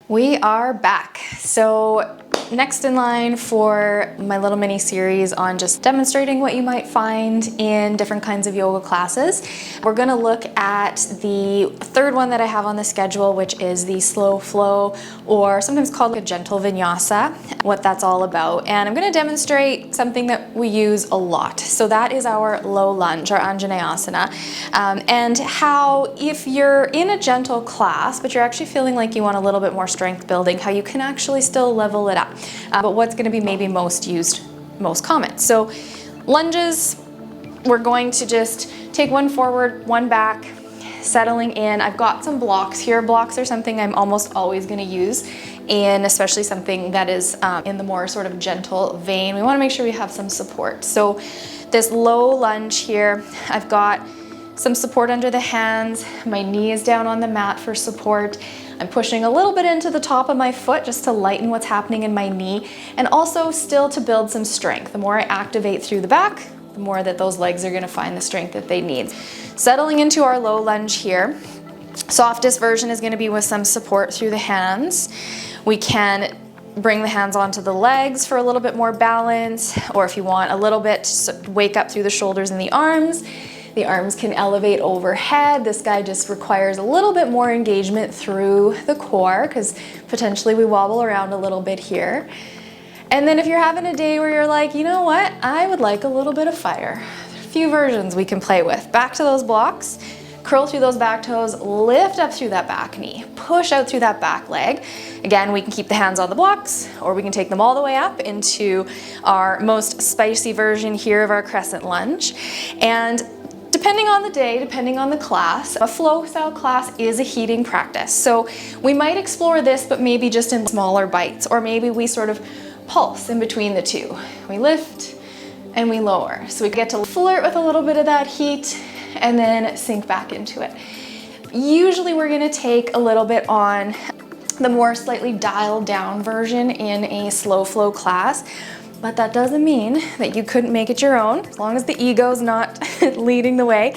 We are back. So next in line for my little mini series on just demonstrating what you might find in different kinds of yoga classes, we're going to look at the third one that I have on the schedule, which is the slow flow, or sometimes called a gentle vinyasa, what that's all about. And I'm going to demonstrate something that we use a lot. So that is our low lunge, our Anjaneyasana, and how if you're in a gentle class, but you're actually feeling like you want a little bit more strength building, how you can actually still level it up. But what's going to be maybe most used, most common. So lunges, we're going to just take one forward, one back, settling in. I've got some blocks here. Blocks are something I'm almost always going to use in especially something that is in the more sort of gentle vein. We want to make sure we have some support. So this low lunge here, I've got some support under the hands. My knee is down on the mat for support. I'm pushing a little bit into the top of my foot just to lighten what's happening in my knee, and also still to build some strength. The more I activate through the back, the more that those legs are going to find the strength that they need. Settling into our low lunge here. Softest version is going to be with some support through the hands. We can bring the hands onto the legs for a little bit more balance, or if you want a little bit, wake up through the shoulders and the arms. The arms can elevate overhead. This guy just requires a little bit more engagement through the core because potentially we wobble around a little bit here. And then if you're having a day where you're like, you know what, I would like a little bit of fire. A few versions we can play with. Back to those blocks, curl through those back toes, lift up through that back knee, push out through that back leg. Again, we can keep the hands on the blocks, or we can take them all the way up into our most spicy version here of our crescent lunge. And depending on the day, depending on the class, a flow style class is a heating practice. So we might explore this, but maybe just in smaller bites, or maybe we sort of pulse in between the two. We lift and we lower. So we get to flirt with a little bit of that heat and then sink back into it. Usually we're gonna take a little bit on the more slightly dialed down version in a slow flow class. But that doesn't mean that you couldn't make it your own. As long as the ego's not leading the way,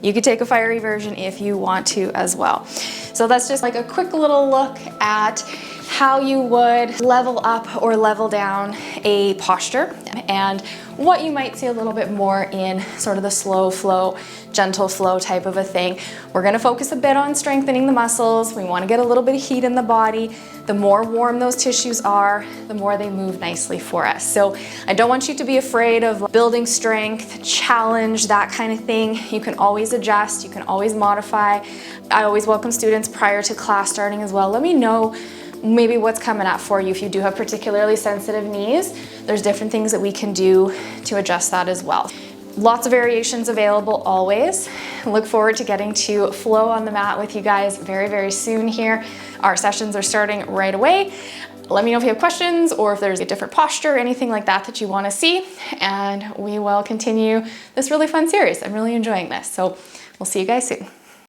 you could take a fiery version if you want to as well. So that's just like a quick little look at how you would level up or level down a posture, and what you might see a little bit more in sort of the slow flow, gentle flow type of a thing. We're gonna focus a bit on strengthening the muscles. We wanna get a little bit of heat in the body. The more warm those tissues are, the more they move nicely for us. So I don't want you to be afraid of building strength, challenge, that kind of thing. You can always adjust, you can always modify. I always welcome students prior to class starting as well. Let me know maybe what's coming up for you. If you do have particularly sensitive knees, there's different things that we can do to adjust that as well. Lots of variations available always. Look forward to getting to flow on the mat with you guys very, very soon here. Our sessions are starting right away. Let me know if you have questions or if there's a different posture, anything like that that you want to see, and we will continue this really fun series. I'm really enjoying this, so we'll see you guys soon.